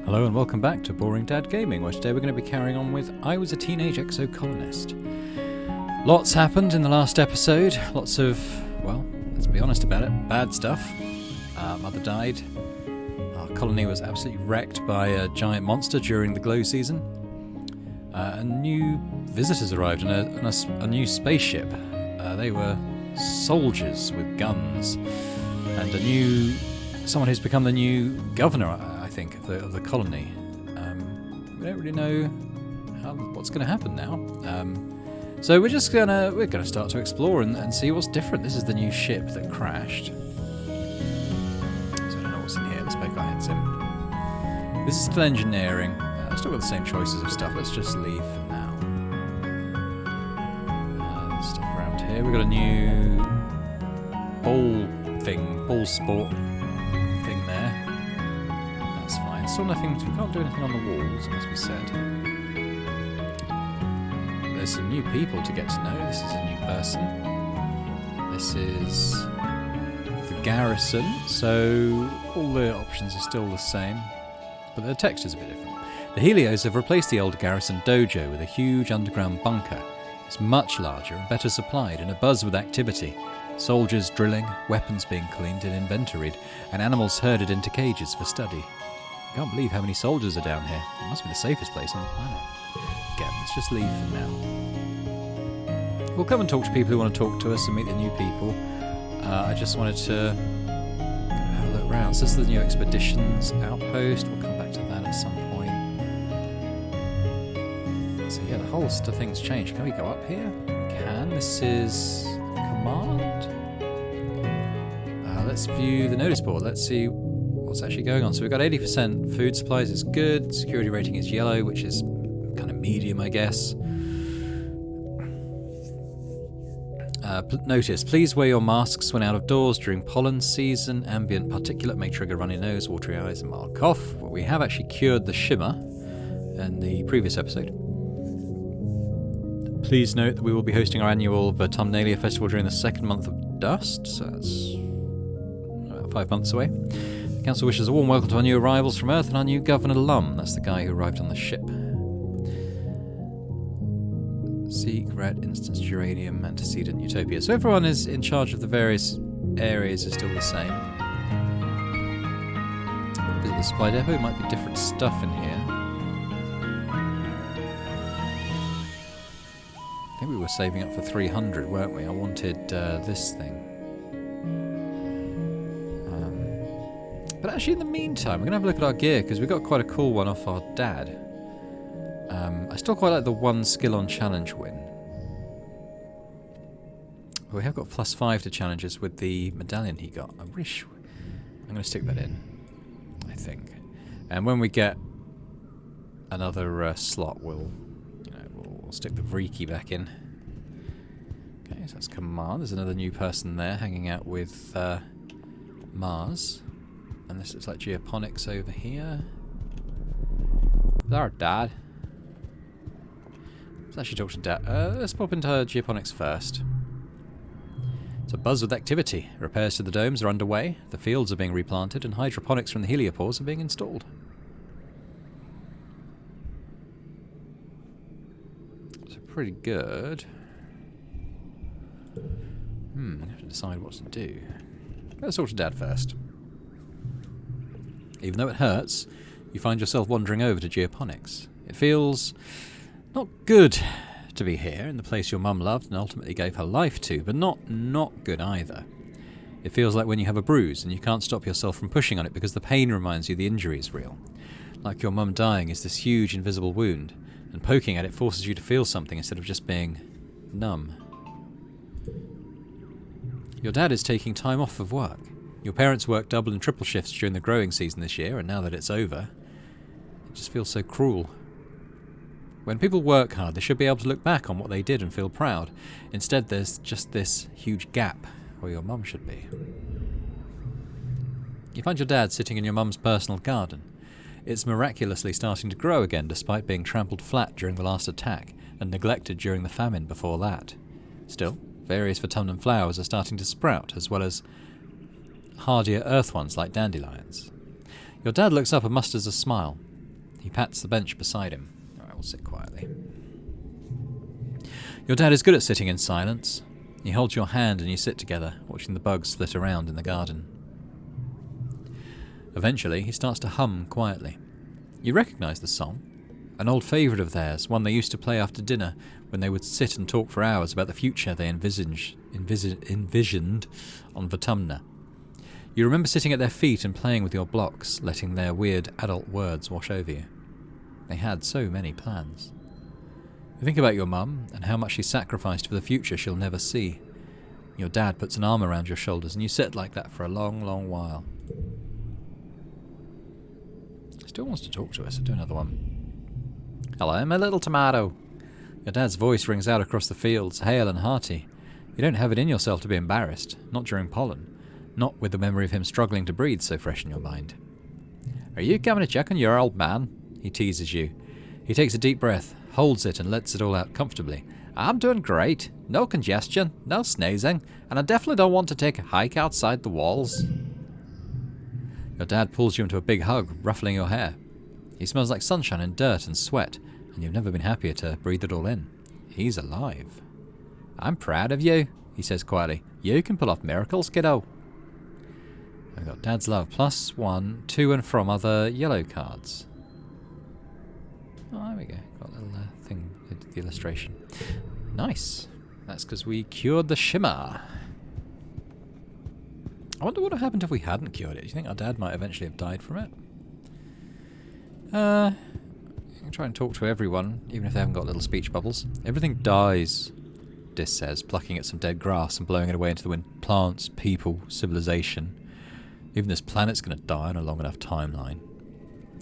Hello and welcome back to Boring Dad Gaming, where today we're going to be carrying on with I Was a Teenage Exocolonist. Lots happened in the last episode, lots of, well, let's be honest about it, bad stuff. Mother died, our colony was absolutely wrecked by a giant monster during the glow season, and new visitors arrived in a new spaceship. They were soldiers with guns, and someone who's become the new governor, I think, of the colony. We don't really know what's going to happen now. So we're gonna start to explore and see what's different. This is the new ship that crashed. So I don't know what's in here. Let's poke our heads in. This is still engineering. Still got the same choices of stuff. Let's just leave for now. Stuff around here. We've got a new ball sport thing there. That's fine. Still nothing. We can't do anything on the walls, as we said. There's some new people to get to know. This is a new person. This is the garrison. So all the options are still the same, but the texture's a bit different. The Helios have replaced the old garrison dojo with a huge underground bunker. It's much larger and better supplied and abuzz with activity. Soldiers drilling, weapons being cleaned and inventoried, and animals herded into cages for study. I can't believe how many soldiers are down here. It must be the safest place on the planet. Again, let's just leave for now. We'll come and talk to people who want to talk to us and meet the new people. I just wanted to have a look around. So this is the new expeditions outpost. We'll come back to that at some point. So yeah, the whole thing's changed. Can we go up here? We can. This is command. Let's view the notice board. Let's see what's actually going on. So we've got 80% food supplies is good. Security rating is yellow, which is kind of medium, I guess. Notice, please wear your masks when out of doors during pollen season. Ambient particulate may trigger runny nose, watery eyes, and mild cough. Well, we have actually cured the shimmer in the previous episode. Please note that we will be hosting our annual Vertumnalia Festival during the second month of dust, so that's about 5 months away. The Council wishes a warm welcome to our new arrivals from Earth and our new Governor Lum. That's the guy who arrived on the ship. Seek, red, instance, geranium, antecedent, utopia. So everyone is in charge of the various areas is still the same. Visit the supply depot, might be different stuff in here. I think we were saving up for 300, weren't we? I wanted this thing. But actually in the meantime, we're going to have a look at our gear, because we got quite a cool one off our dad. I still quite like the one skill on challenge win. But we have got +5 to challenges with the medallion he got. I'm going to stick that in, I think. And when we get another slot, we'll stick the Vriki back in. Okay, so that's command. There's another new person there hanging out with Mars. And this looks like geoponics over here. Is that our dad? Let's actually talk to Dad. Let's pop into geoponics first. It's a buzz with activity. Repairs to the domes are underway, the fields are being replanted, and hydroponics from the heliopores are being installed. So pretty good. I have to decide what to do. Let's talk to Dad first. Even though it hurts, you find yourself wandering over to geoponics. It feels not good to be here, in the place your mum loved and ultimately gave her life to, but not good either. It feels like when you have a bruise and you can't stop yourself from pushing on it because the pain reminds you the injury is real. Like your mum dying is this huge invisible wound, and poking at it forces you to feel something instead of just being numb. Your dad is taking time off of work. Your parents worked double and triple shifts during the growing season this year, and now that it's over, it just feels so cruel. When people work hard, they should be able to look back on what they did and feel proud. Instead, there's just this huge gap where your mum should be. You find your dad sitting in your mum's personal garden. It's miraculously starting to grow again despite being trampled flat during the last attack and neglected during the famine before that. Still, various autumnal flowers are starting to sprout, as well as hardier earth ones like dandelions. Your dad looks up and musters a smile. He pats the bench beside him. Alright, we'll sit quietly. Your dad is good at sitting in silence. He holds your hand and you sit together, watching the bugs flit around in the garden. Eventually, he starts to hum quietly. You recognise the song. An old favourite of theirs, one they used to play after dinner when they would sit and talk for hours about the future they envisioned on Vertumna. You remember sitting at their feet and playing with your blocks, letting their weird adult words wash over you. They had so many plans. You think about your mum and how much she sacrificed for the future she'll never see. Your dad puts an arm around your shoulders and you sit like that for a long, long while. Still wants to talk to us. I'll do another one. Hello, my little tomato. Your dad's voice rings out across the fields, hale and hearty. You don't have it in yourself to be embarrassed, not during pollen, not with the memory of him struggling to breathe so fresh in your mind. Are you coming to check on your old man? He teases you. He takes a deep breath, holds it and lets it all out comfortably. I'm doing great. No congestion, no sneezing, and I definitely don't want to take a hike outside the walls. Your dad pulls you into a big hug, ruffling your hair. He smells like sunshine and dirt and sweat, and you've never been happier to breathe it all in. He's alive. I'm proud of you, he says quietly. You can pull off miracles, kiddo. I've got Dad's love, +1 to and from other yellow cards. Oh, there we go. Got a little thing with the illustration. Nice. That's because we cured the shimmer. I wonder what would have happened if we hadn't cured it. Do you think our dad might eventually have died from it? I can try and talk to everyone, even if they haven't got little speech bubbles. Everything dies, Dis says, plucking at some dead grass and blowing it away into the wind. Plants, people, civilization. Even this planet's going to die on a long enough timeline.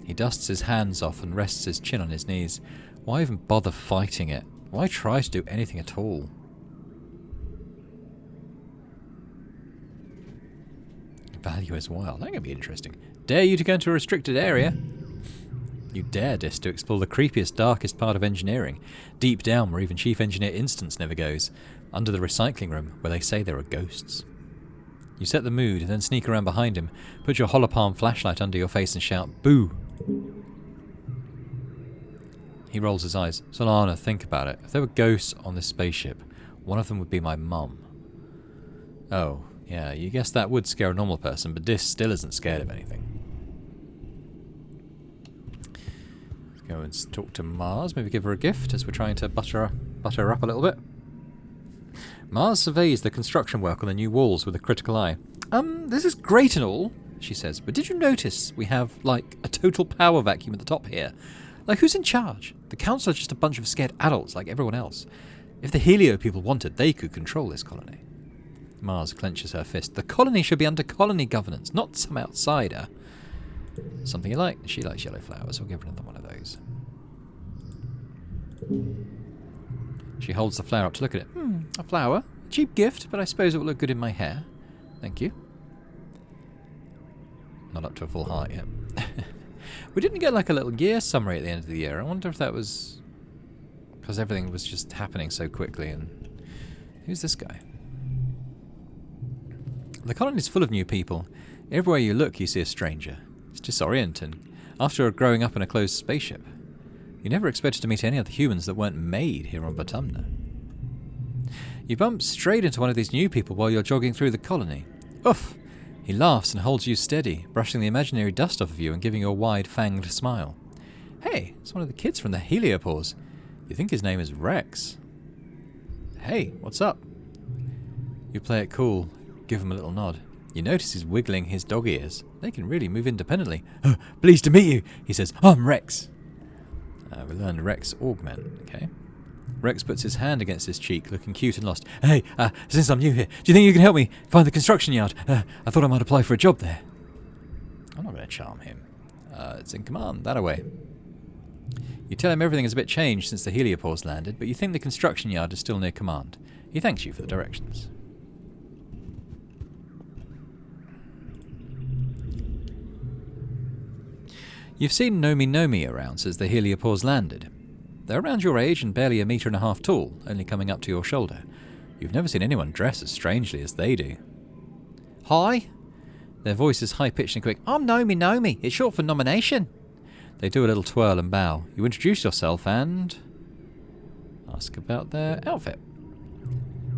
He dusts his hands off and rests his chin on his knees. Why even bother fighting it? Why try to do anything at all? Value as well. That could be interesting. Dare you to go into a restricted area? You dare Dis to explore the creepiest, darkest part of engineering, deep down where even Chief Engineer Instance never goes, under the recycling room where they say there are ghosts. You set the mood and then sneak around behind him, put your holopalm flashlight under your face and shout, "Boo!" He rolls his eyes. Solana, think about it. If there were ghosts on this spaceship, one of them would be my mum. Oh, yeah, you guess that would scare a normal person, but Dis still isn't scared of anything. Let's go and talk to Mars, maybe give her a gift as we're trying to butter her up a little bit. Mars surveys the construction work on the new walls with a critical eye. This is great and all, she says, but did you notice we have, like, a total power vacuum at the top here? Like, who's in charge? The council are just a bunch of scared adults like everyone else. If the Helio people wanted, they could control this colony. Mars clenches her fist. The colony should be under colony governance, not some outsider. Something you like? She likes yellow flowers. We'll give her another one of those. She holds the flower up to look at it. A flower. A cheap gift, but I suppose it will look good in my hair. Thank you. Not up to a full heart yet. We didn't get like a little year summary at the end of the year. I wonder if that was because everything was just happening so quickly. And who's this guy? The colony's full of new people. Everywhere you look, you see a stranger. It's disorienting. After growing up in a closed spaceship, you never expected to meet any other humans that weren't made here on Vertumna. You bump straight into one of these new people while you're jogging through the colony. Oof! He laughs and holds you steady, brushing the imaginary dust off of you and giving you a wide-fanged smile. Hey, it's one of the kids from the Heliopause. You think his name is Rex. Hey, what's up? You play it cool, give him a little nod. You notice he's wiggling his dog ears. They can really move independently. Pleased to meet you, he says. I'm Rex. We learned Rex augment, okay. Rex puts his hand against his cheek, looking cute and lost. Hey, since I'm new here, do you think you can help me find the construction yard? I thought I might apply for a job there. I'm not going to charm him. It's in command, that-a-way. You tell him everything has a bit changed since the Heliopause landed, but you think the construction yard is still near command. He thanks you for the directions. You've seen Nomi around since the Heliopause landed. They're around your age and barely 1.5 meters tall, only coming up to your shoulder. You've never seen anyone dress as strangely as they do. Hi? Their voice is high-pitched and quick. I'm Nomi. It's short for nomination. They do a little twirl and bow. You introduce yourself and ask about their outfit.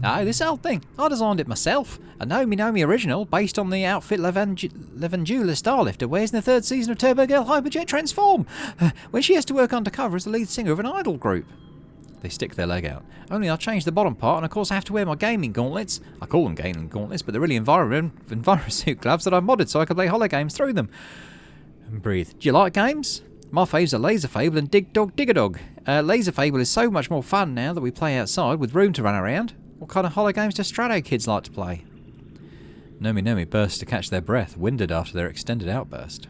Oh, this old thing. I designed it myself. A Nomi original based on the outfit Levangula Starlifter wears in the third season of Turbo Girl Hyperjet Transform, when she has to work undercover as the lead singer of an idol group. They stick their leg out. Only I changed the bottom part, and of course I have to wear my gaming gauntlets. I call them gaming gauntlets, but they're really Envirosuit gloves that I modded so I can play holo games through them. And breathe. Do you like games? My faves are Laser Fable and Dig Dog Digger Dog. Laser Fable is so much more fun now that we play outside with room to run around. What kind of holo games do Strato kids like to play? Nomi burst to catch their breath, winded after their extended outburst.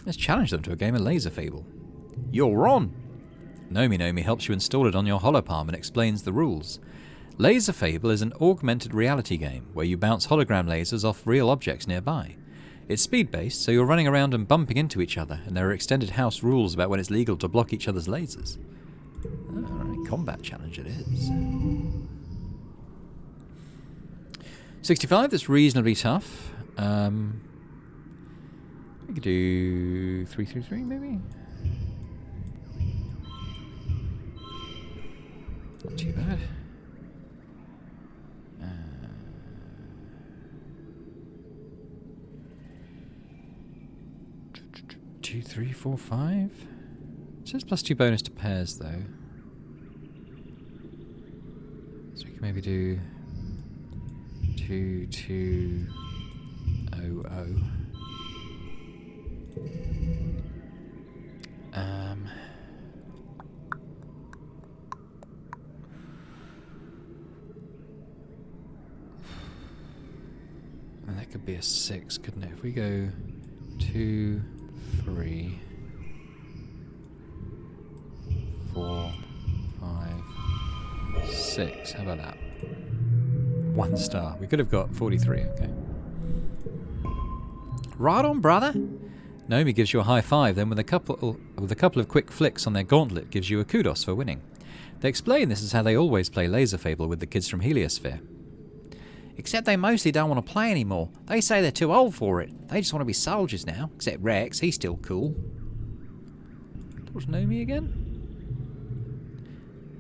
Let's challenge them to a game of Laser Fable. You're on! Nomi helps you install it on your holopalm and explains the rules. Laser Fable is an augmented reality game where you bounce hologram lasers off real objects nearby. It's speed-based, so you're running around and bumping into each other, and there are extended house rules about when it's legal to block each other's lasers. Alright, combat challenge it is. 65, that's reasonably tough. We could do 333 maybe? Not too bad. 2, 3, 4, 5. It says +2 bonus to pairs though. So we can maybe do 2, 2, 0, 0. And that could be a 6, couldn't it? If we go 2, 3, 4, 5, 6. How about that? 1 star. We could have got 43, okay. Right on, brother. Nomi gives you a high five, then with a couple of quick flicks on their gauntlet gives you a kudos for winning. They explain this is how they always play Laser Fable with the kids from Heliosphere. Except they mostly don't want to play anymore. They say they're too old for it. They just want to be soldiers now. Except Rex, he's still cool. What's Nomi again?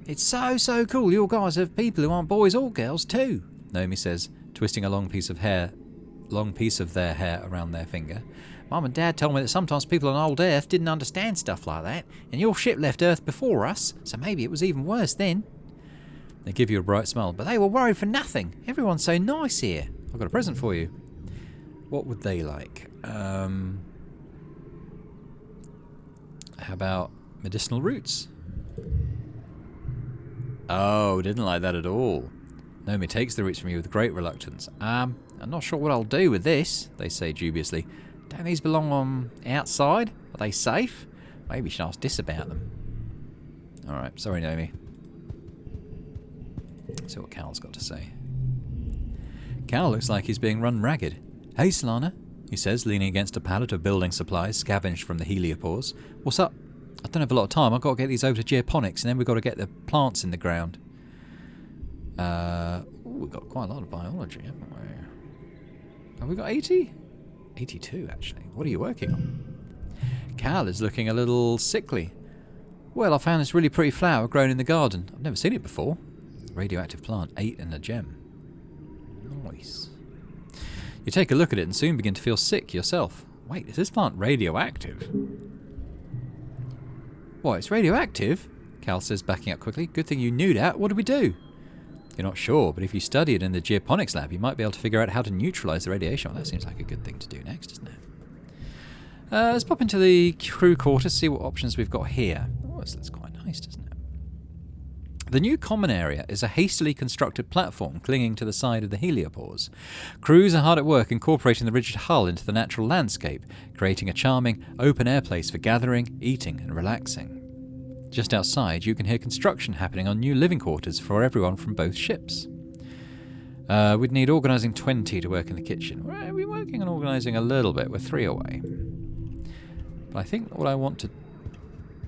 It's so cool you guys have people who aren't boys or girls too, Nomi says, twisting a long piece of their hair around their finger. Mum and Dad told me that sometimes people on old Earth didn't understand stuff like that, and your ship left Earth before us, so maybe it was even worse then. They give you a bright smile, but they were worried for nothing. Everyone's so nice here. I've got a present for you. What would they like? How about medicinal roots? Oh, didn't like that at all. Nomi takes the roots from you with great reluctance. I'm not sure what I'll do with this, they say dubiously. Don't these belong on outside? Are they safe? Maybe we should ask Dis about them. Alright, sorry Nomi. Let's see what Cal's got to say. Cal looks like he's being run ragged. Hey Solana, he says, leaning against a pallet of building supplies scavenged from the heliopause. What's up? I don't have a lot of time. I've got to get these over to geoponics, and then we've got to get the plants in the ground. We've got quite a lot of biology, haven't we? Have we got 80? 82, actually. What are you working on? Cal is looking a little sickly. Well, I found this really pretty flower grown in the garden. I've never seen it before. Radioactive plant, 8 and a gem. Nice. You take a look at it and soon begin to feel sick yourself. Wait, is this plant radioactive? What, it's radioactive? Cal says, backing up quickly. Good thing you knew that. What do we do? You're not sure, but if you study it in the geoponics lab, you might be able to figure out how to neutralize the radiation. Well, that seems like a good thing to do next, doesn't it? Let's pop into the crew quarters, see what options we've got here. Oh, that's quite nice, doesn't it? The new common area is a hastily constructed platform clinging to the side of the heliopause. Crews are hard at work incorporating the rigid hull into the natural landscape, creating a charming, open-air place for gathering, eating and relaxing. Just outside, you can hear construction happening on new living quarters for everyone from both ships. We'd need organising 20 to work in the kitchen. We're working on organising a little bit. We're 3 away. But I think what I want to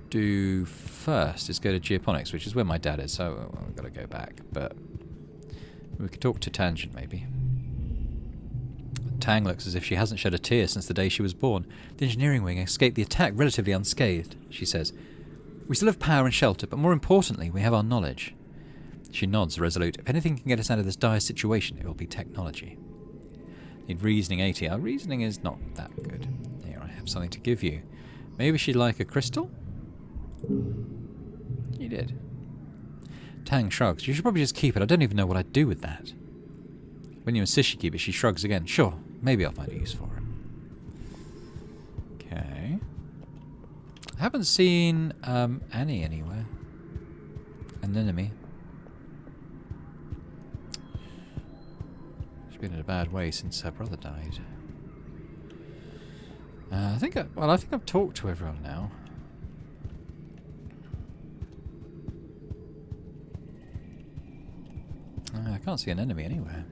do first is go to geoponics, which is where my dad is, so I've got to go back. But we could talk to Tangent, maybe. Tang looks as if she hasn't shed a tear since the day she was born. The engineering wing escaped the attack relatively unscathed, she says. We still have power and shelter, but more importantly, we have our knowledge. She nods, resolute. If anything can get us out of this dire situation, it will be technology. Need reasoning 80. Our reasoning is not that good. Here, I have something to give you. Maybe she'd like a crystal? You did. Tang shrugs. You should probably just keep it. I don't even know what I'd do with that. When you insist she keep it, she shrugs again. Sure, maybe I'll find a use for it. Okay. I haven't seen Annie anywhere. An enemy. She's been in a bad way since her brother died. I think I've talked to everyone now. I can't see an enemy anywhere.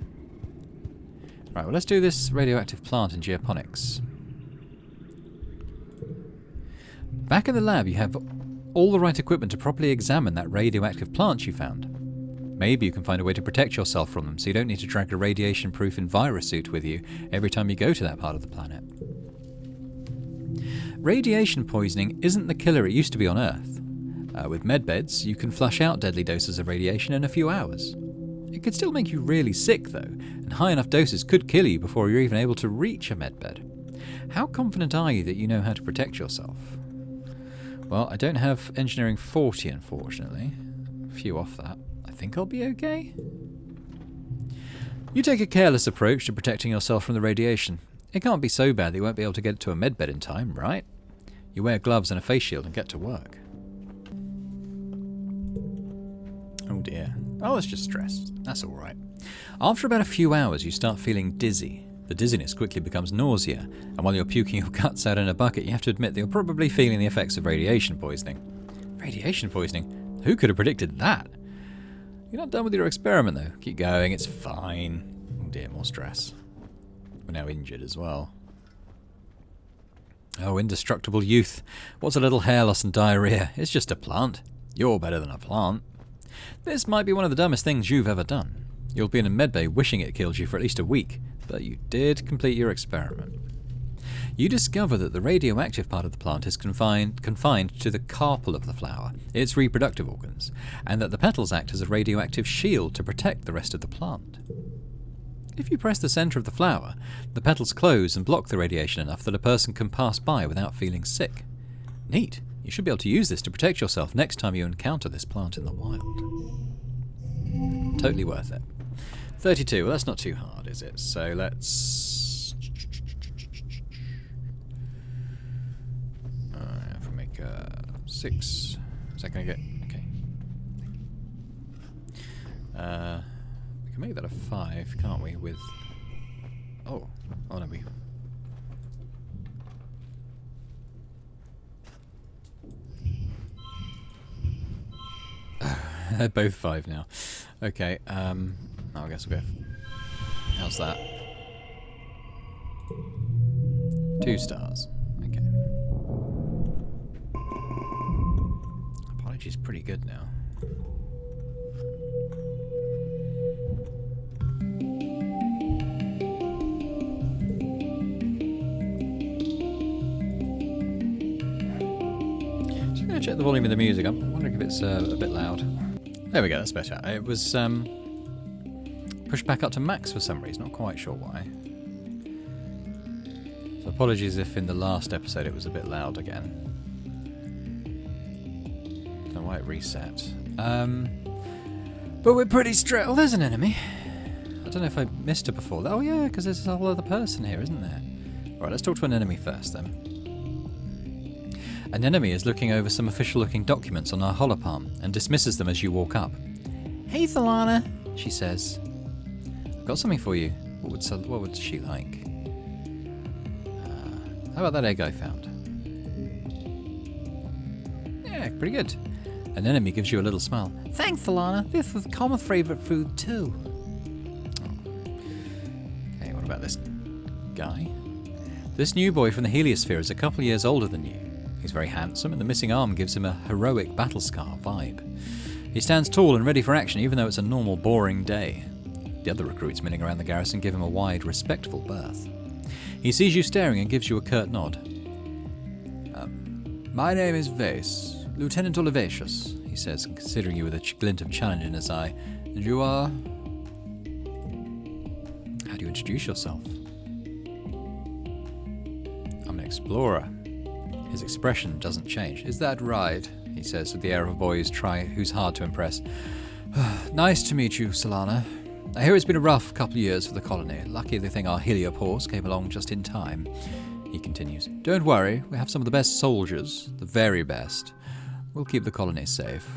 Right, well, let's do this radioactive plant in geoponics. Back in the lab, you have all the right equipment to properly examine that radioactive plant you found. Maybe you can find a way to protect yourself from them so you don't need to drag a radiation-proof virus suit with you every time you go to that part of the planet. Radiation poisoning isn't the killer it used to be on Earth. With medbeds, you can flush out deadly doses of radiation in a few hours. It could still make you really sick, though, and high enough doses could kill you before you're even able to reach a medbed. How confident are you that you know how to protect yourself? Well, I don't have engineering 40, unfortunately. A few off that. I think I'll be okay. You take a careless approach to protecting yourself from the radiation. It can't be so bad that you won't be able to get to a medbed in time, right? You wear gloves and a face shield and get to work. Oh dear. Oh, it's just stress. That's alright. After about a few hours, you start feeling dizzy. The dizziness quickly becomes nausea, and while you're puking your guts out in a bucket, you have to admit that you're probably feeling the effects of radiation poisoning. Radiation poisoning? Who could have predicted that? You're not done with your experiment, though. Keep going, it's fine. Oh dear, more stress. We're now injured as well. Oh, indestructible youth. What's a little hair loss and diarrhea? It's just a plant. You're better than a plant. This might be one of the dumbest things you've ever done. You'll be in a medbay wishing it killed you for at least a week, but you did complete your experiment. You discover that the radioactive part of the plant is confined to the carpel of the flower, its reproductive organs, and that the petals act as a radioactive shield to protect the rest of the plant. If you press the centre of the flower, the petals close and block the radiation enough that a person can pass by without feeling sick. Neat. You should be able to use this to protect yourself next time you encounter this plant in the wild. Totally worth it. 32. Well, that's not too hard, is it? So let's... Alright, if we make 6... Is that going to get... Okay. We can make that a 5, can't we, with... Oh no, we... They're both 5 now. Okay, I guess we'll go... How's that? 2 stars. Okay. Apology's pretty good now. Just going to check the volume of the music. I'm wondering if it's a bit loud. There we go, that's better. It was pushed back up to max for some reason, not quite sure why. So apologies if in the last episode it was a bit loud again. Don't know why it reset. But we're pretty straight. Oh, there's an enemy. I don't know if I missed her before. Oh yeah, because there's a whole other person here, isn't there? Alright, let's talk to an enemy first then. An enemy is looking over some official-looking documents on our holopalm and dismisses them as you walk up. Hey, Thalana, she says. I've got something for you. What would she like? How about that egg I found? Yeah, pretty good. An enemy gives you a little smile. Thanks, Thalana. This was Coma's favourite food, too. Okay, what about this guy? This new boy from the heliosphere is a couple of years older than you. He's very handsome, and the missing arm gives him a heroic battle scar vibe. He stands tall and ready for action, even though it's a normal, boring day. The other recruits milling around the garrison give him a wide, respectful berth. He sees you staring and gives you a curt nod. My name is Vase, Lieutenant Olivatius, he says, considering you with a glint of challenge in his eye. And you are... How do you introduce yourself? I'm an explorer. His expression doesn't change. Is that right? He says with the air of a boy who's hard to impress. Nice to meet you, Solana. I hear it's been a rough couple of years for the colony. Lucky they think our heliopause came along just in time. He continues. Don't worry, we have some of the best soldiers, the very best. We'll keep the colony safe.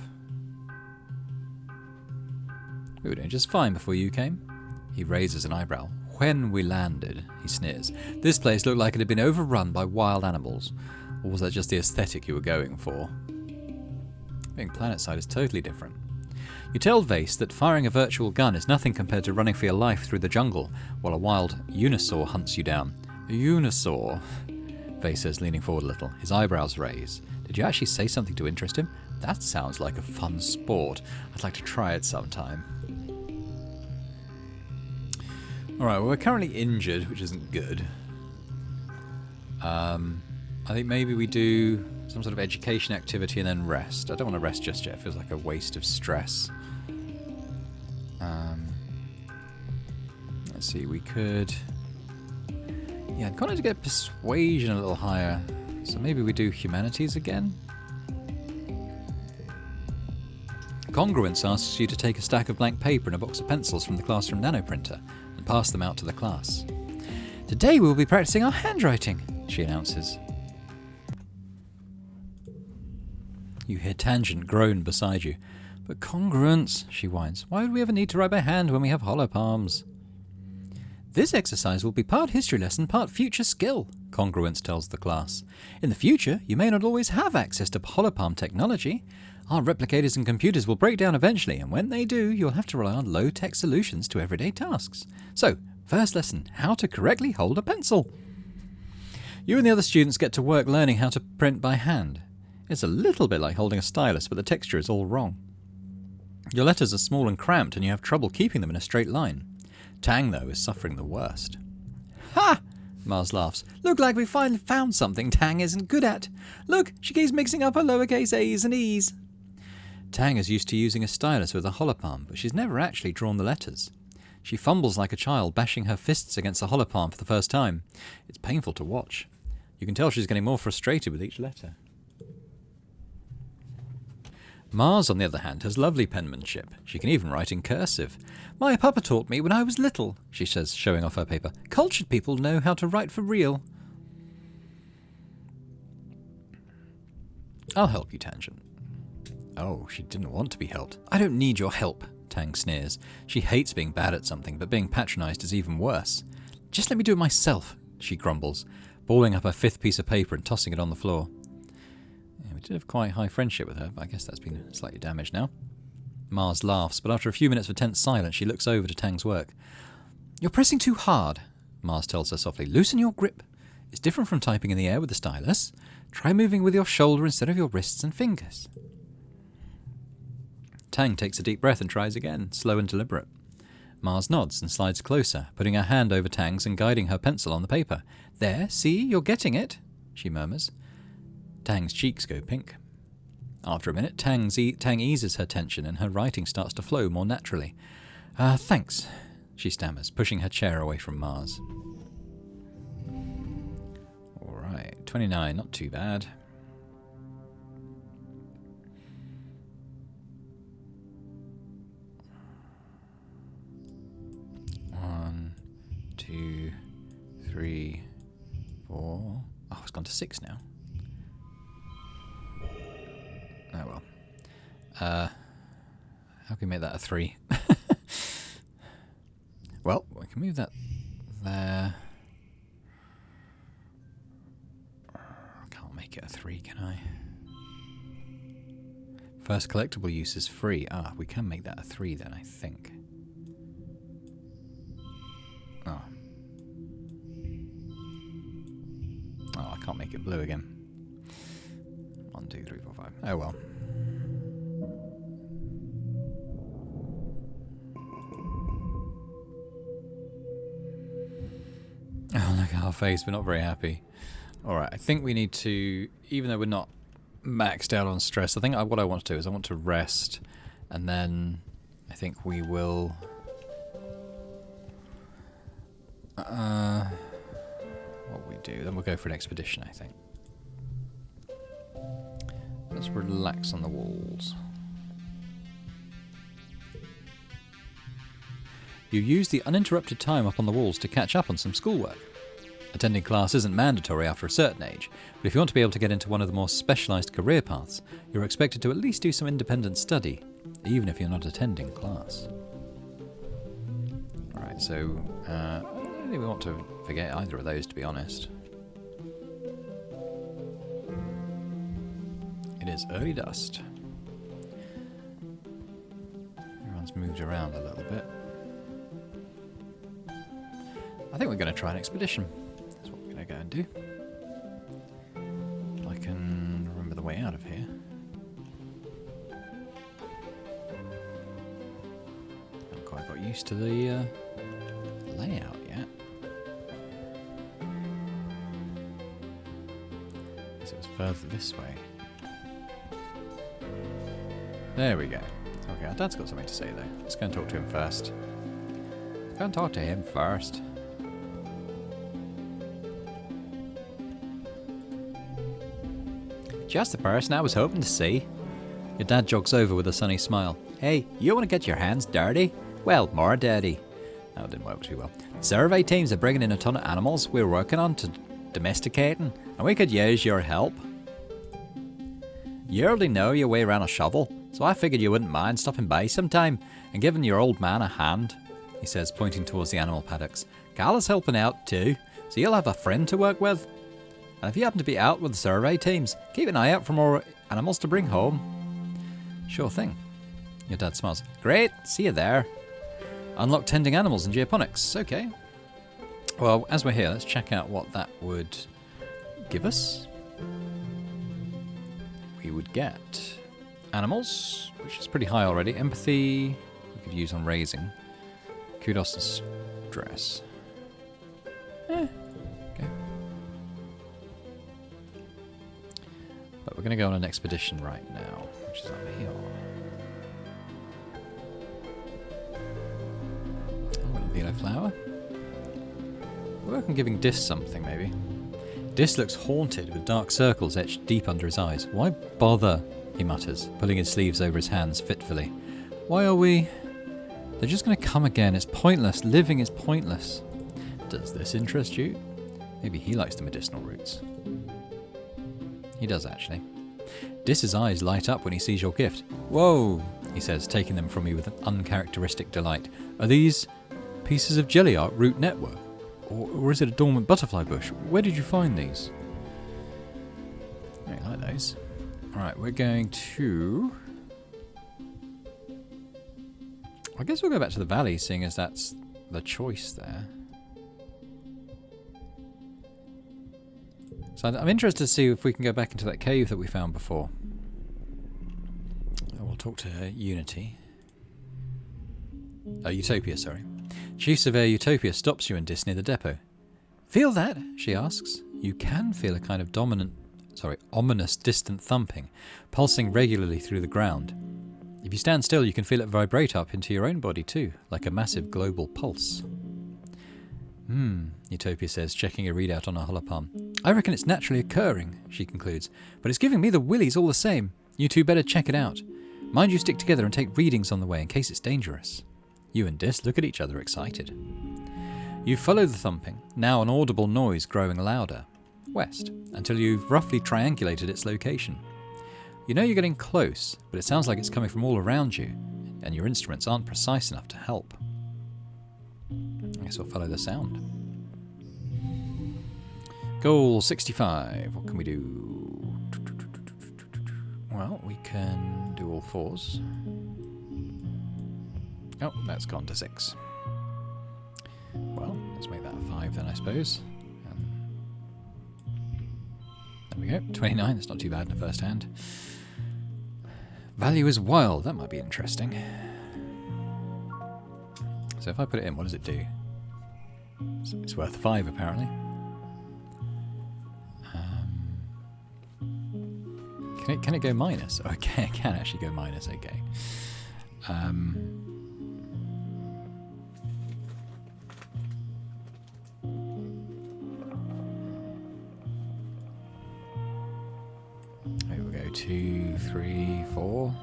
We were doing just fine before you came. He raises an eyebrow. When we landed, he sneers, this place looked like it had been overrun by wild animals. Or was that just the aesthetic you were going for? Being planetside is totally different. You tell Vase that firing a virtual gun is nothing compared to running for your life through the jungle while a wild unisaur hunts you down. A unisaur? Vase says, leaning forward a little. His eyebrows raise. Did you actually say something to interest him? That sounds like a fun sport. I'd like to try it sometime. Alright, well, we're currently injured, which isn't good. I think maybe we do some sort of education activity and then rest. I don't want to rest just yet. It feels like a waste of stress. Let's see, we could... Yeah, I'd kind of to get persuasion a little higher. So maybe we do humanities again? Congruence asks you to take a stack of blank paper and a box of pencils from the classroom nanoprinter and pass them out to the class. Today we will be practicing our handwriting, she announces. You hear Tangent groan beside you. But Congruence, she whines. Why would we ever need to write by hand when we have hollow palms? This exercise will be part history lesson, part future skill, Congruence tells the class. In the future, you may not always have access to holopalm technology. Our replicators and computers will break down eventually, and when they do, you'll have to rely on low-tech solutions to everyday tasks. So, first lesson, how to correctly hold a pencil. You and the other students get to work learning how to print by hand. It's a little bit like holding a stylus, but the texture is all wrong. Your letters are small and cramped, and you have trouble keeping them in a straight line. Tang, though, is suffering the worst. Ha! Mars laughs. Look like we finally found something Tang isn't good at. Look, she keeps mixing up her lowercase a's and e's. Tang is used to using a stylus with a holopalm, but she's never actually drawn the letters. She fumbles like a child, bashing her fists against the holopalm for the first time. It's painful to watch. You can tell she's getting more frustrated with each letter. Mars, on the other hand, has lovely penmanship. She can even write in cursive. My papa taught me when I was little, she says, showing off her paper. Cultured people know how to write for real. I'll help you, Tangent. Oh, she didn't want to be helped. I don't need your help, Tang sneers. She hates being bad at something, but being patronised is even worse. Just let me do it myself, she grumbles, balling up her fifth piece of paper and tossing it on the floor. We did have quite high friendship with her, but I guess that's been slightly damaged now. Mars laughs, but after a few minutes of tense silence, she looks over to Tang's work. You're pressing too hard, Mars tells her softly. Loosen your grip. It's different from typing in the air with the stylus. Try moving with your shoulder instead of your wrists and fingers. Tang takes a deep breath and tries again, slow and deliberate. Mars nods and slides closer, putting her hand over Tang's and guiding her pencil on the paper. There, see, you're getting it, she murmurs. Tang's cheeks go pink. After a minute, Tang eases her tension and her writing starts to flow more naturally. Thanks, she stammers, pushing her chair away from Mars. Alright, 29, not too bad. One, 2, 3, 4. Oh, it's gone to 6 now. Oh well. How can we make that a 3? Well, we can move that there. I can't make it a 3, can I? First collectible use is free. Ah, we can make that a 3 then, I think. Oh. Oh, I can't make it blue again. 1, 2, 3, 4, 5. Oh well. our face. We're not very happy. Alright, I think we need to, even though we're not maxed out on stress, I think what I want to do is I want to rest, and then I think we will... what we do, then we'll go for an expedition, I think. Let's relax on the walls. You use the uninterrupted time up on the walls to catch up on some schoolwork. Attending class isn't mandatory after a certain age, but if you want to be able to get into one of the more specialised career paths, you're expected to at least do some independent study, even if you're not attending class. Alright, so I don't really want to forget either of those, to be honest. It is early dusk. Everyone's moved around a little bit. I think we're going to try an expedition. That's what we're going to go and do. If I can remember the way out of here. Haven't quite got used to the layout yet. Guess it was further this way. There we go. Okay, our dad's got something to say though. Let's go and talk to him first. Go and talk to him first. Just the person I was hoping to see. Your dad jogs over with a sunny smile. Hey, you want to get your hands dirty? Well, more dirty. That didn't work too well. Survey teams are bringing in a ton of animals we're working on to domesticating, and we could use your help. You already know your way around a shovel, so I figured you wouldn't mind stopping by sometime and giving your old man a hand, he says, pointing towards the animal paddocks. Carla's helping out too, so you'll have a friend to work with. And if you happen to be out with the survey teams, keep an eye out for more animals to bring home. Sure thing. Your dad smiles. Great, see you there. Unlock tending animals in geoponics. Okay. Well, as we're here, let's check out what that would give us. We would get animals, which is pretty high already. Empathy, we could use on raising. Kudos and stress. Okay. But we're going to go on an expedition right now, which is up here. Oh, a velo flower. We'll work on giving Dis something, maybe. Dis looks haunted, with dark circles etched deep under his eyes. Why bother, he mutters, pulling his sleeves over his hands fitfully. Why are we... They're just going to come again. It's pointless. Living is pointless. Does this interest you? Maybe he likes the medicinal roots. He does, actually. Dis's eyes light up when he sees your gift. Whoa, he says, taking them from me with an uncharacteristic delight. Are these pieces of jelly art root network? Or is it a dormant butterfly bush? Where did you find these? I like those. Alright, we're going to... I guess we'll go back to the valley, seeing as that's the choice there. So I'm interested to see if we can go back into that cave that we found before. We'll talk to Unity. Utopia, sorry. Chief Surveyor Utopia stops you and Dis near the depot. Feel that? She asks. You can feel a kind of ominous distant thumping, pulsing regularly through the ground. If you stand still, you can feel it vibrate up into your own body too, like a massive global pulse. Utopia says, checking a readout on her holopalm. I reckon it's naturally occurring, she concludes, but it's giving me the willies all the same. You two better check it out. Mind you stick together and take readings on the way in case it's dangerous. You and Dis look at each other excited. You follow the thumping, now an audible noise growing louder, west, until you've roughly triangulated its location. You know you're getting close, but it sounds like it's coming from all around you, and your instruments aren't precise enough to help. I guess we'll follow the sound. Goal 65. What can we do? Well, we can do all fours. Oh, that's gone to 6. Well, let's make that a 5 then, I suppose. There we go. 29. That's not too bad in the first hand. Value is wild. That might be interesting. So if I put it in, what does it do? It's worth 5, apparently. Can it go minus? Okay, it can actually go minus, okay. Here we go, 2, 3, 4.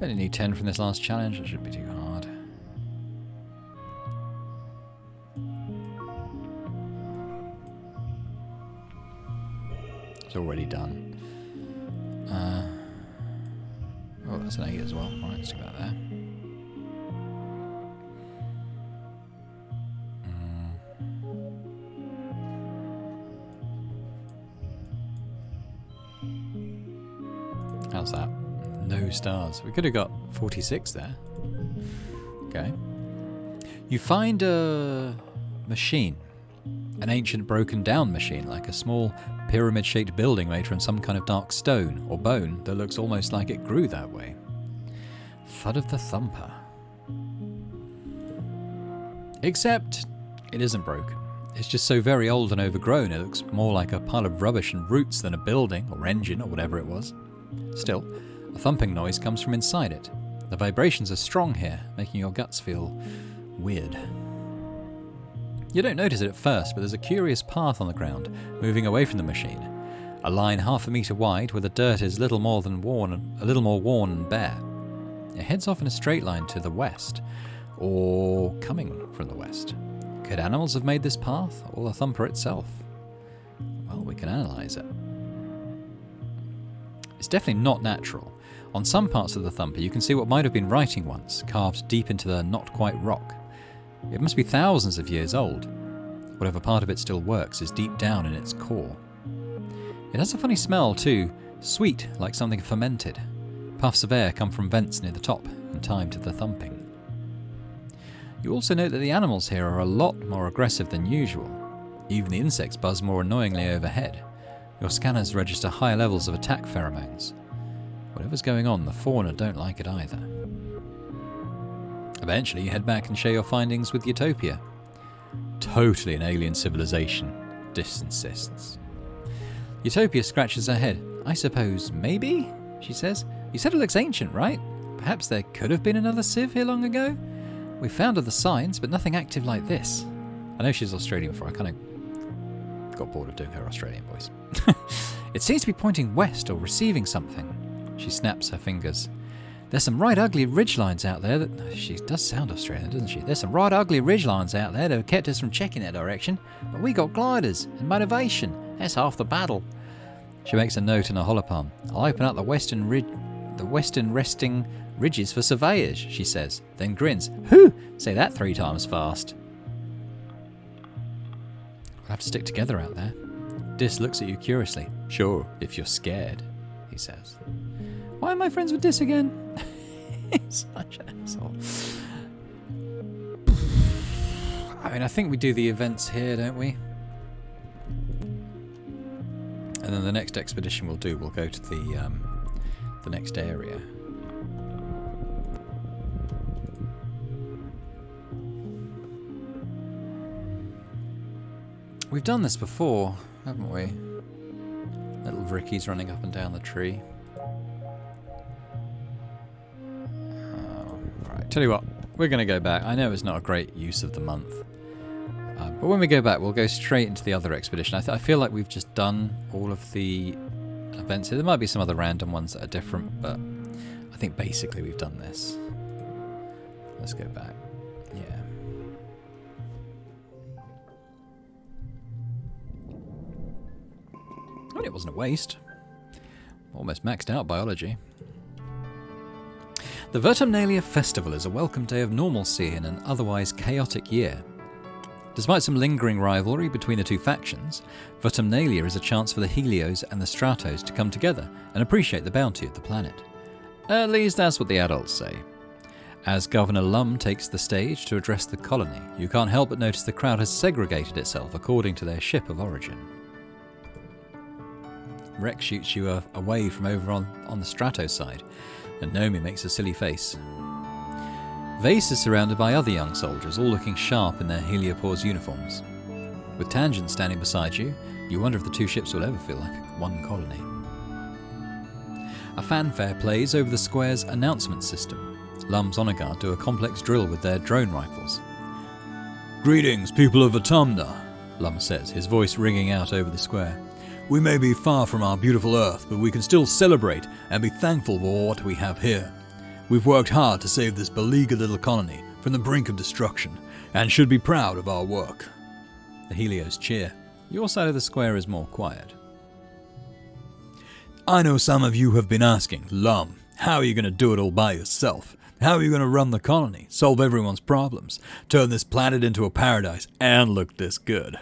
Only need 10 from this last challenge, that shouldn't be too hard. It's already done. Oh, that's an 8 as well. Alright, let's do that there. How's that? No stars. We could have got 46 there. Okay. You find a machine. An ancient broken down machine, like a small pyramid-shaped building made from some kind of dark stone or bone that looks almost like it grew that way. Thud of the Thumper. Except it isn't broken. It's just so very old and overgrown it looks more like a pile of rubbish and roots than a building or engine or whatever it was. Still, a thumping noise comes from inside it. The vibrations are strong here, making your guts feel weird. You don't notice it at first, but there's a curious path on the ground, moving away from the machine. A line half a metre wide where the dirt is a little more worn and bare. It heads off in a straight line to the west, or coming from the west. Could animals have made this path, or the thumper itself? Well, we can analyse it. It's definitely not natural. On some parts of the thumper you can see what might have been writing once, carved deep into the not-quite rock. It must be thousands of years old. Whatever part of it still works is deep down in its core. It has a funny smell too, sweet like something fermented. Puffs of air come from vents near the top in time to the thumping. You also note that the animals here are a lot more aggressive than usual. Even the insects buzz more annoyingly overhead. Your scanners register higher levels of attack pheromones. Whatever's going on, the fauna don't like it either. Eventually you head back and share your findings with Utopia. Totally an alien civilization, Dis insists. Utopia scratches her head. I suppose maybe, she says. You said it looks ancient, right? Perhaps there could have been another civ here long ago? We found other signs, but nothing active like this. I know she's Australian before, I kind of got bored of doing her Australian voice. It seems to be pointing west or receiving something. She snaps her fingers. There's some right ugly ridgelines out there that... She does sound Australian, doesn't she? There's some right ugly ridgelines out there that have kept us from checking that direction, but we got gliders and motivation. That's half the battle. She makes a note in her holopalm. I'll open up the western resting ridges for surveyors, she says, then grins. Whew! Say that 3 times fast. We'll have to stick together out there. Dis looks at you curiously. Sure, if you're scared, he says. Why am I friends with Dis again? He's such an asshole. I mean, I think we do the events here, don't we? And then the next expedition we'll go to the next area. We've done this before, haven't we? Little Ricky's running up and down the tree. Right, tell you what, we're going to go back. I know it's not a great use of the month. But when we go back, we'll go straight into the other expedition. I feel like we've just done all of the events here. There might be some other random ones that are different, but I think basically we've done this. Let's go back. Yeah. I mean, it wasn't a waste. Almost maxed out biology. The Vertumnalia Festival is a welcome day of normalcy in an otherwise chaotic year. Despite some lingering rivalry between the two factions, Vertumnalia is a chance for the Helios and the Stratos to come together and appreciate the bounty of the planet. At least that's what the adults say. As Governor Lum takes the stage to address the colony, you can't help but notice the crowd has segregated itself according to their ship of origin. Rex shoots you away from over on the Stratos side, and Nomi makes a silly face. Vase is surrounded by other young soldiers, all looking sharp in their Heliopause uniforms. With Tangent standing beside you, You wonder if the two ships will ever feel like one colony. A fanfare plays over the square's announcement system. Lum's honor guard do a complex drill with their drone rifles. "Greetings, people of Autumna," Lum says, his voice ringing out over the square. "We may be far from our beautiful Earth, but we can still celebrate and be thankful for what we have here. We've worked hard to save this beleaguered little colony from the brink of destruction, and should be proud of our work." The Helios cheer. Your side of the square is more quiet. "I know some of you have been asking, Lum, how are you going to do it all by yourself? How are you going to run the colony, solve everyone's problems, turn this planet into a paradise, and look this good?"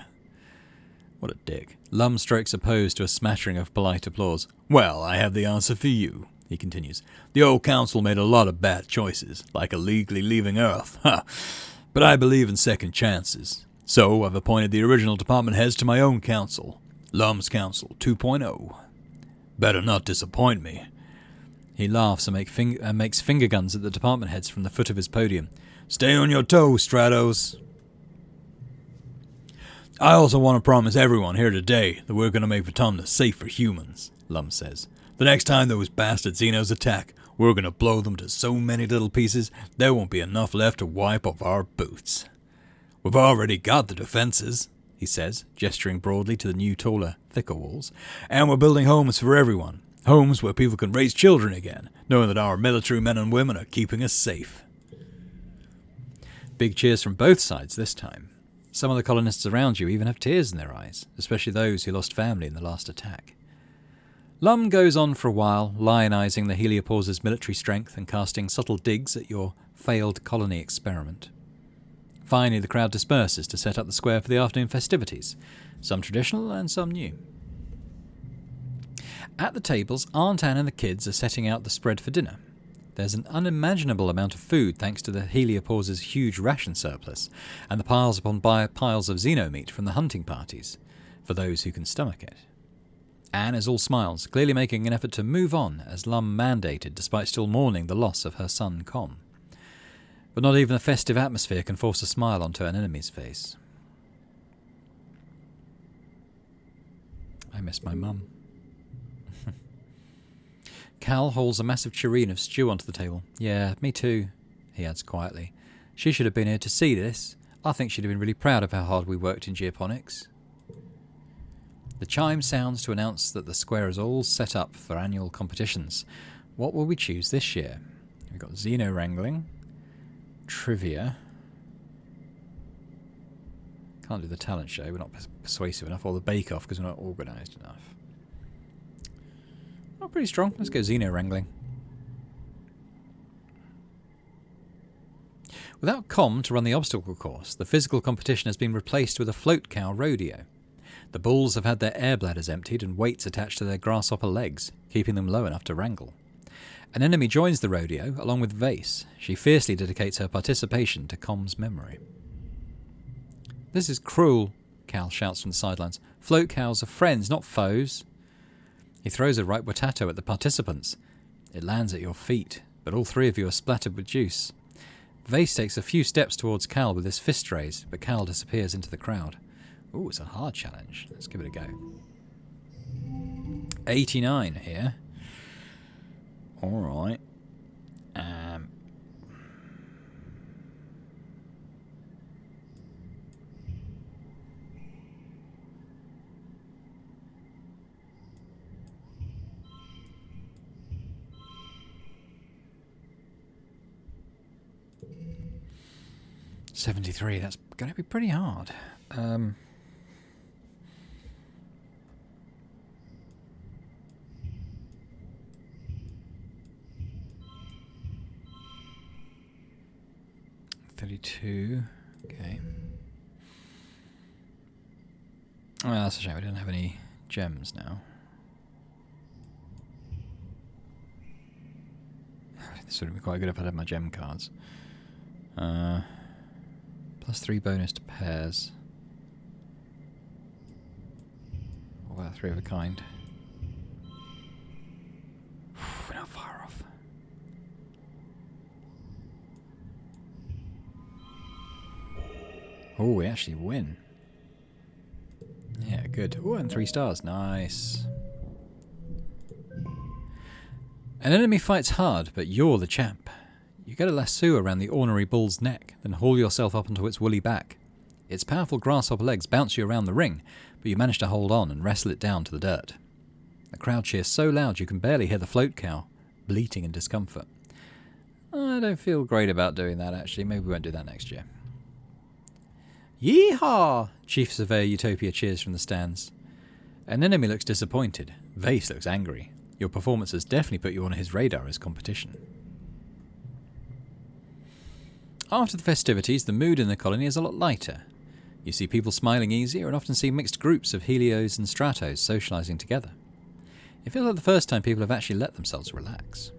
What a dick. Lum strokes a pose to a smattering of polite applause. "Well, I have the answer for you," he continues. "The old council made a lot of bad choices, like illegally leaving Earth. But I believe in second chances. So I've appointed the original department heads to my own council, Lum's Council 2.0. Better not disappoint me." He laughs and makes finger guns at the department heads from the foot of his podium. "Stay on your toes, Stratos." "I also want to promise everyone here today that we're going to make Autumna safe for humans," Lum says. "The next time those bastard Xenos attack, we're going to blow them to so many little pieces there won't be enough left to wipe off our boots. We've already got the defenses," he says, gesturing broadly to the new, taller, thicker walls, "and we're building homes for everyone. Homes where people can raise children again, knowing that our military men and women are keeping us safe." Big cheers from both sides this time. Some of the colonists around you even have tears in their eyes, especially those who lost family in the last attack. Lum goes on for a while, lionising the Heliopause's military strength and casting subtle digs at your failed colony experiment. Finally, the crowd disperses to set up the square for the afternoon festivities, some traditional and some new. At the tables, Aunt Anne and the kids are setting out the spread for dinner. There's an unimaginable amount of food thanks to the Heliopause's huge ration surplus, and the piles upon piles of xeno-meat from the hunting parties, for those who can stomach it. Anne is all smiles, clearly making an effort to move on, as Lum mandated, despite still mourning the loss of her son Com. But not even the festive atmosphere can force a smile onto an enemy's face. I miss my mum. Cal hauls a massive tureen of stew onto the table. "Yeah, me too," he adds quietly. "She should have been here to see this. I think she'd have been really proud of how hard we worked in geoponics." The chime sounds to announce that the square is all set up for annual competitions. What will we choose this year? We've got Xeno Wrangling, Trivia. Can't do the talent show, we're not persuasive enough, or the bake-off because we're not organised enough. Oh, pretty strong. Let's go Xeno Wrangling. Without Com to run the obstacle course, the physical competition has been replaced with a float cow rodeo. The bulls have had their air bladders emptied and weights attached to their grasshopper legs, keeping them low enough to wrangle. An enemy joins the rodeo, along with Vase. She fiercely dedicates her participation to Com's memory. "This is cruel," Cal shouts from the sidelines. "Float cows are friends, not foes." He throws a right watato at the participants. It lands at your feet, but all three of you are splattered with juice. Vase takes a few steps towards Cal with his fist raised, but Cal disappears into the crowd. Ooh, it's a hard challenge. Let's give it a go. 89 here. Alright. 73, that's going to be pretty hard. $32, okay. Oh, that's a shame, we don't have any gems now. This would be quite good if I had my gem cards. +3 bonus to pairs. What about 3 of a kind? We're not far off. Oh, we actually win. Yeah, Good. Oh, and 3 stars. Nice. An enemy fights hard, but you're the champ. You get a lasso around the ornery bull's neck, then haul yourself up onto its woolly back. Its powerful grasshopper legs bounce you around the ring, but you manage to hold on and wrestle it down to the dirt. The crowd cheers so loud you can barely hear the float cow, bleating in discomfort. I don't feel great about doing that, actually. Maybe we won't do that next year. Yeehaw! Chief Surveyor Utopia cheers from the stands. An enemy looks disappointed. Vase looks angry. Your performance has definitely put you on his radar as competition. After the festivities, the mood in the colony is a lot lighter. You see people smiling easier and often see mixed groups of Helios and Stratos socialising together. It feels like the first time people have actually let themselves relax.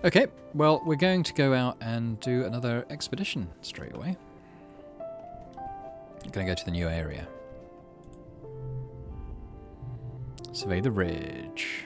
Okay, well, we're going to go out and do another expedition straight away. I'm going to go to the new area. Survey the ridge.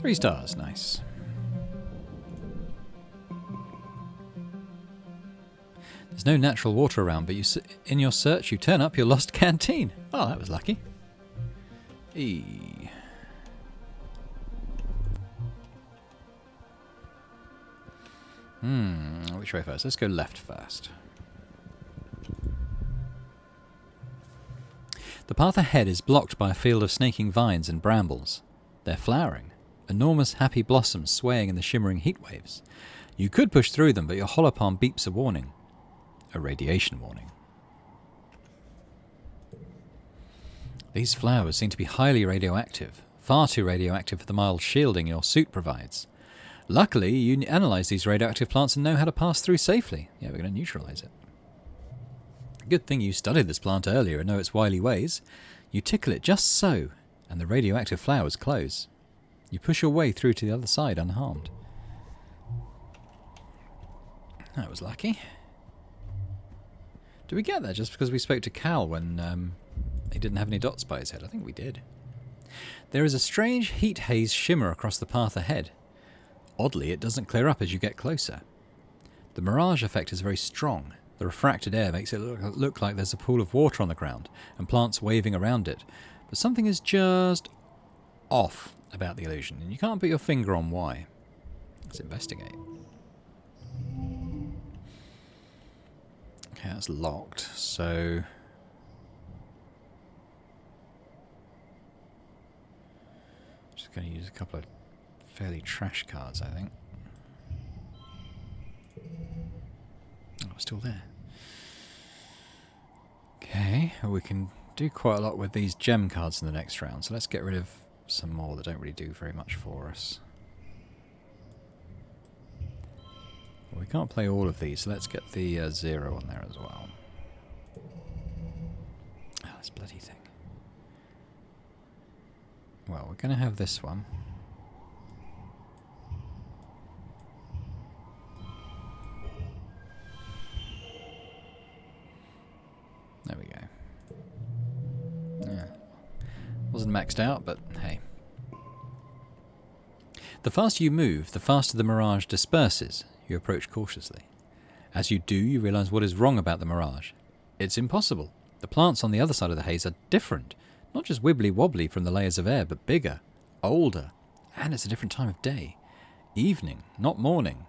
3 stars, nice. There's no natural water around, but in your search you turn up your lost canteen. Oh, that was lucky. Which way first? Let's go left first. The path ahead is blocked by a field of snaking vines and brambles. They're flowering, enormous happy blossoms swaying in the shimmering heat waves. You could push through them, but your holopalm beeps a warning. A radiation warning. These flowers seem to be highly radioactive, far too radioactive for the mild shielding your suit provides. Luckily, you analyse these radioactive plants and know how to pass through safely. Yeah, we're going to neutralise it. Good thing you studied this plant earlier and know its wily ways. You tickle it just so, and the radioactive flowers close. You push your way through to the other side unharmed. That was lucky. Did we get there just because we spoke to Cal when he didn't have any dots by his head? I think we did. There is a strange heat haze shimmer across the path ahead. Oddly, it doesn't clear up as you get closer. The mirage effect is very strong. The refracted air makes it look like there's a pool of water on the ground and plants waving around it. But something is just off about the illusion, and you can't put your finger on why. Let's investigate. Okay, that's locked, so... just going to use a couple of fairly trash cards, I think. Oh, it's still there. Okay, well, we can do quite a lot with these gem cards in the next round, so let's get rid of some more that don't really do very much for us. Well, we can't play all of these, so let's get the 0 on there as well. Oh, this bloody thing. Well, we're going to have this one. There we go. Yeah. Wasn't maxed out, but hey. The faster you move, the faster the mirage disperses. You approach cautiously. As you do, you realise what is wrong about the mirage. It's impossible. The plants on the other side of the haze are different. Not just wibbly-wobbly from the layers of air, but bigger, older, and it's a different time of day. Evening, not morning.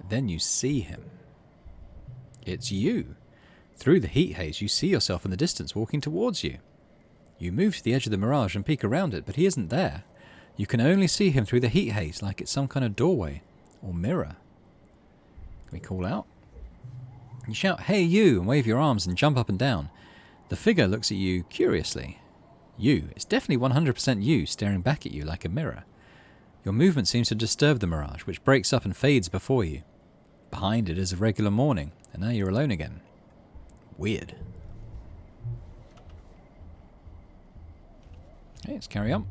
Then you see him. It's you. Through the heat haze, you see yourself in the distance walking towards you. You move to the edge of the mirage and peek around it, but he isn't there. You can only see him through the heat haze like it's some kind of doorway or mirror. Can we call out? You shout, "Hey you," and wave your arms and jump up and down. The figure looks at you curiously. It's definitely 100% you, staring back at you like a mirror. Your movement seems to disturb the mirage, which breaks up and fades before you. Behind it is a regular morning, and now you're alone again. Weird. Okay, let's carry on.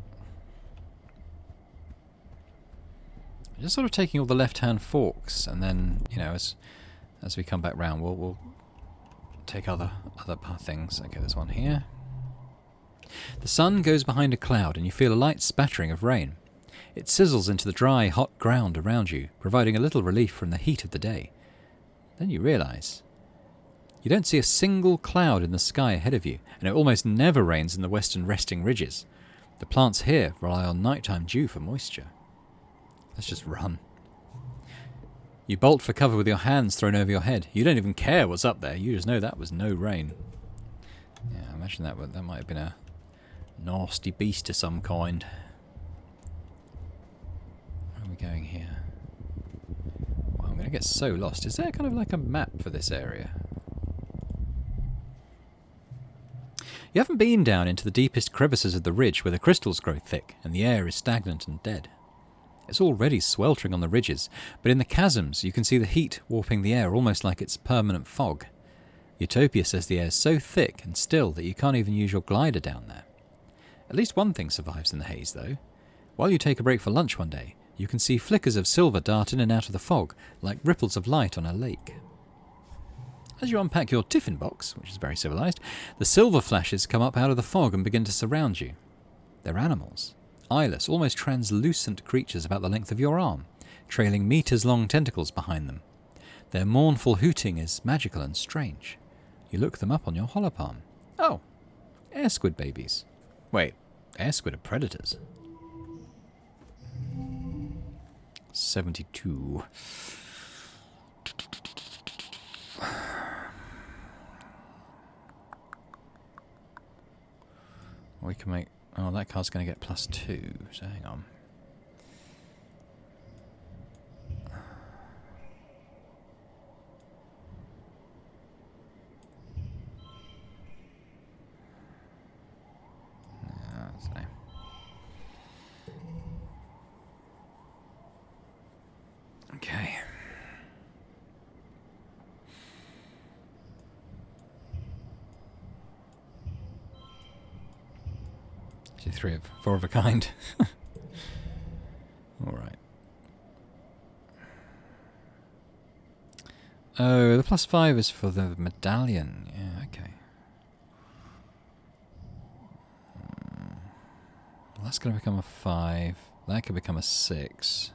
Just sort of taking all the left-hand forks, and then, you know, as we come back round, we'll take other things. Okay, there's one here. The sun goes behind a cloud, and you feel a light spattering of rain. It sizzles into the dry, hot ground around you, providing a little relief from the heat of the day. Then you realise you don't see a single cloud in the sky ahead of you, and it almost never rains in the western resting ridges. The plants here rely on nighttime dew for moisture. Let's just run. You bolt for cover with your hands thrown over your head. You don't even care what's up there. You just know that was no rain. Yeah, I imagine that might have been a nasty beast of some kind. Where are we going here? Well, I'm going to get so lost. Is there kind of like a map for this area? You haven't been down into the deepest crevices of the ridge where the crystals grow thick and the air is stagnant and dead. It's already sweltering on the ridges, but in the chasms you can see the heat warping the air almost like it's permanent fog. Utopia says the air is so thick and still that you can't even use your glider down there. At least one thing survives in the haze, though. While you take a break for lunch one day, you can see flickers of silver dart in and out of the fog, like ripples of light on a lake. As you unpack your tiffin box, which is very civilized, the silver flashes come up out of the fog and begin to surround you. They're animals. eyeless, almost translucent creatures about the length of your arm, trailing meters-long tentacles behind them. Their mournful hooting is magical and strange. You look them up on your holopalm. Oh, air squid babies. Wait, air squid are predators. 72. We can make... Oh, that card's going to get +2, so hang on. Okay. Actually, 4 of a kind. Alright. Oh, the +5 is for the medallion. Yeah, okay. Well, that's going to become a 5. That could become a 6.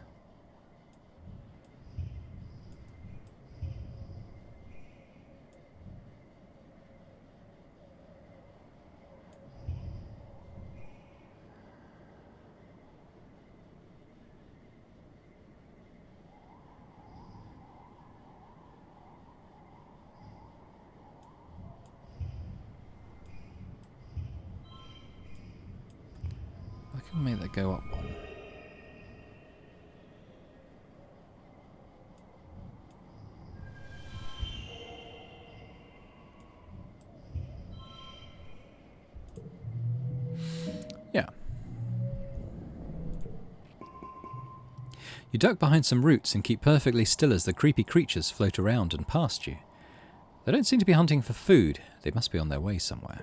I can make that go up 1. Yeah. You duck behind some roots and keep perfectly still as the creepy creatures float around and past you. They don't seem to be hunting for food. They must be on their way somewhere.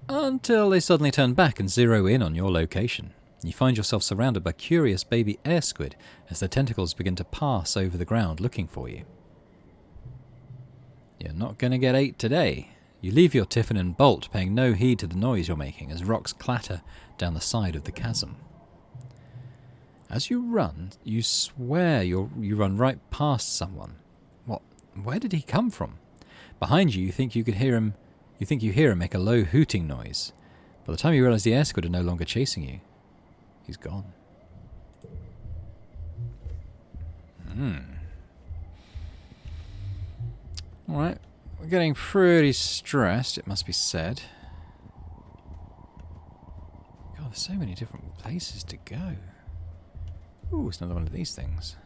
Until they suddenly turn back and zero in on your location. You find yourself surrounded by curious baby air squid as their tentacles begin to pass over the ground looking for you. You're not going to get 8 today. You leave your tiffin and bolt, paying no heed to the noise you're making as rocks clatter down the side of the chasm. As you run, you swear you run right past someone. What? Where did he come from? Behind you, you think you hear him make a low hooting noise. By the time you realise the air squid are no longer chasing you, he's gone. Alright, we're getting pretty stressed, it must be said. God, there's so many different places to go. Ooh, it's another one of these things.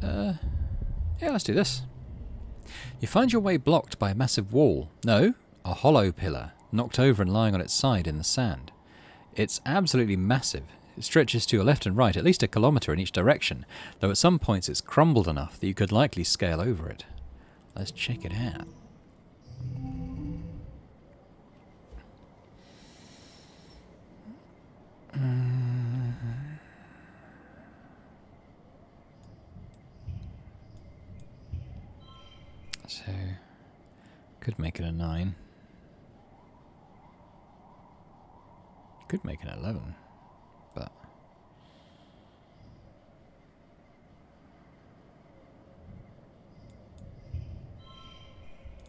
Yeah, let's do this. You find your way blocked by a massive wall. No, a hollow pillar, knocked over and lying on its side in the sand. It's absolutely massive. It stretches to your left and right, at least 1 kilometre in each direction, though at some points it's crumbled enough that you could likely scale over it. Let's check it out. So, could make it a 9. Could make it an 11, but...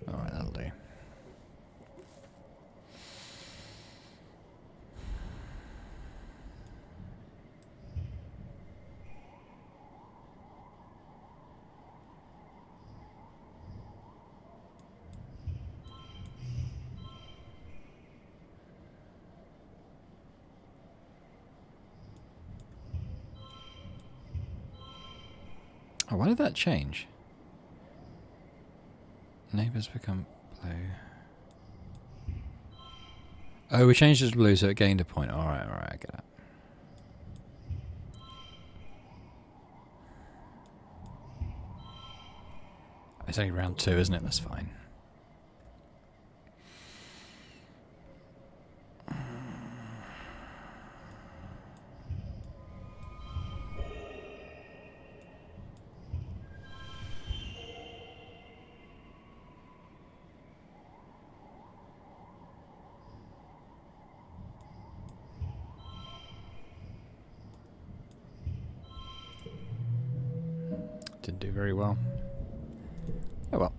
Alright, that'll do. Oh, why did that change? Neighbours become blue. Oh, we changed it to blue so it gained a point. Alright, I get it. It's only round 2, isn't it? That's fine. do very well. Oh well.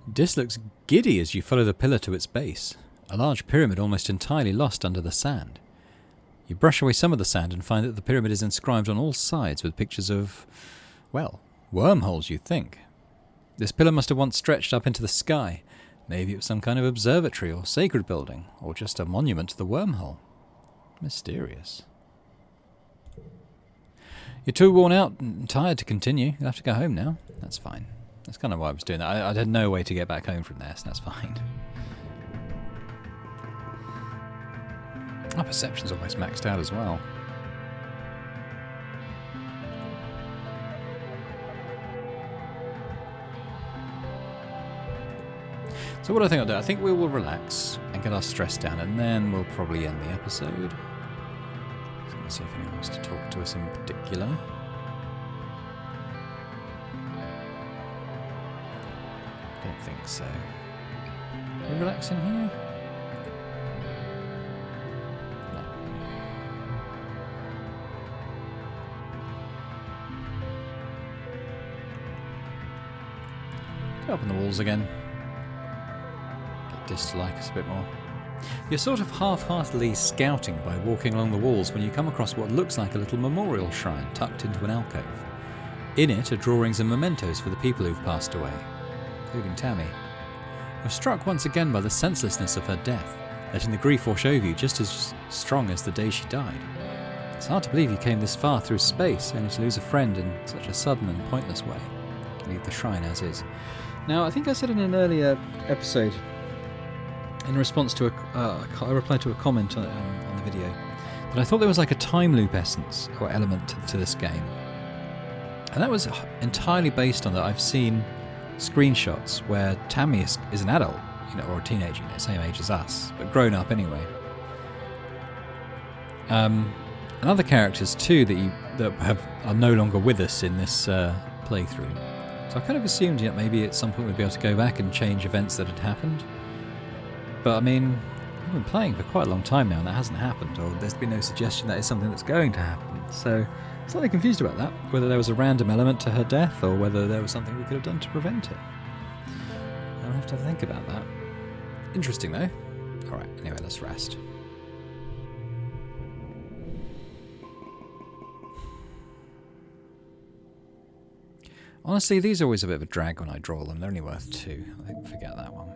This looks giddy as you follow the pillar to its base. A large pyramid almost entirely lost under the sand. You brush away some of the sand and find that the pyramid is inscribed on all sides with pictures of, well, wormholes, you'd think. This pillar must have once stretched up into the sky. Maybe it was some kind of observatory or sacred building, or just a monument to the wormhole. Mysterious. You're too worn out and tired to continue. You'll have to go home now. That's fine. That's kind of why I was doing that. I had no way to get back home from there, so that's fine. Our perception's almost maxed out as well. So what do I think I'll do? I think we will relax and get our stress down, and then we'll probably end the episode. Just going to see if anyone wants to talk to us in particular. I don't think so. Are we relaxing here? No. Go up on the walls again. Dislike us a bit more. You're sort of half-heartedly scouting by walking along the walls when you come across what looks like a little memorial shrine tucked into an alcove. In it are drawings and mementos for the people who've passed away, including Tammy. You're struck once again by the senselessness of her death, letting the grief wash over you just as strong as the day she died. It's hard to believe you came this far through space, only to lose a friend in such a sudden and pointless way. Leave the shrine as is. Now, I think I said in an earlier episode, in response to I replied to a comment on the video, that I thought there was like a time loop essence or element to this game. And that was entirely based on that I've seen screenshots where Tammy is an adult, or a teenager, same age as us, but grown up anyway. And other characters too that are no longer with us in this playthrough. So I kind of assumed maybe at some point we'd be able to go back and change events that had happened. But I mean, I've been playing for quite a long time now and that hasn't happened, or there's been no suggestion that is something that's going to happen. So I'm slightly confused about that, whether there was a random element to her death or whether there was something we could have done to prevent it. I'll have to think about that. Interesting though. Alright, anyway, let's rest. Honestly, these are always a bit of a drag when I draw them. They're only worth 2. I think forget that one.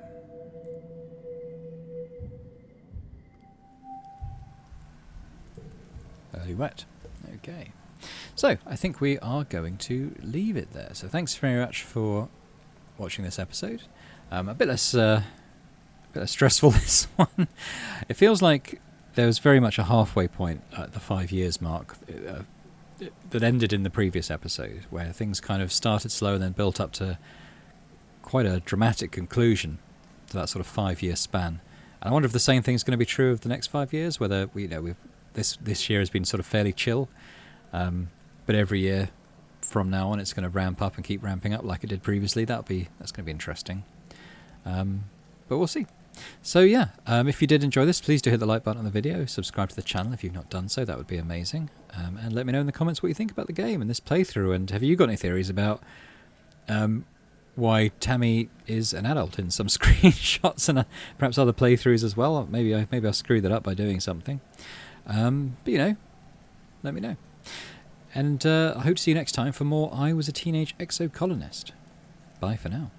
Early wet. Okay. So, I think we are going to leave it there. So thanks very much for watching this episode. A bit less stressful this one. It feels like there was very much a halfway point at the 5 years mark that ended in the previous episode, where things kind of started slow and then built up to quite a dramatic conclusion to that sort of 5-year span. And I wonder if the same thing's going to be true of the next 5 years, whether this year has been sort of fairly chill, but every year from now on it's going to ramp up and keep ramping up like it did previously. That's going to be interesting. But we'll see. So yeah, if you did enjoy this, please do hit the like button on the video, subscribe to the channel if you've not done so, that would be amazing. And let me know in the comments what you think about the game and this playthrough, and have you got any theories about why Tammy is an adult in some screenshots and perhaps other playthroughs as well. Maybe I screwed that up by doing something. But let me know. And I hope to see you next time for more I Was a Teenage Exocolonist. Bye for now.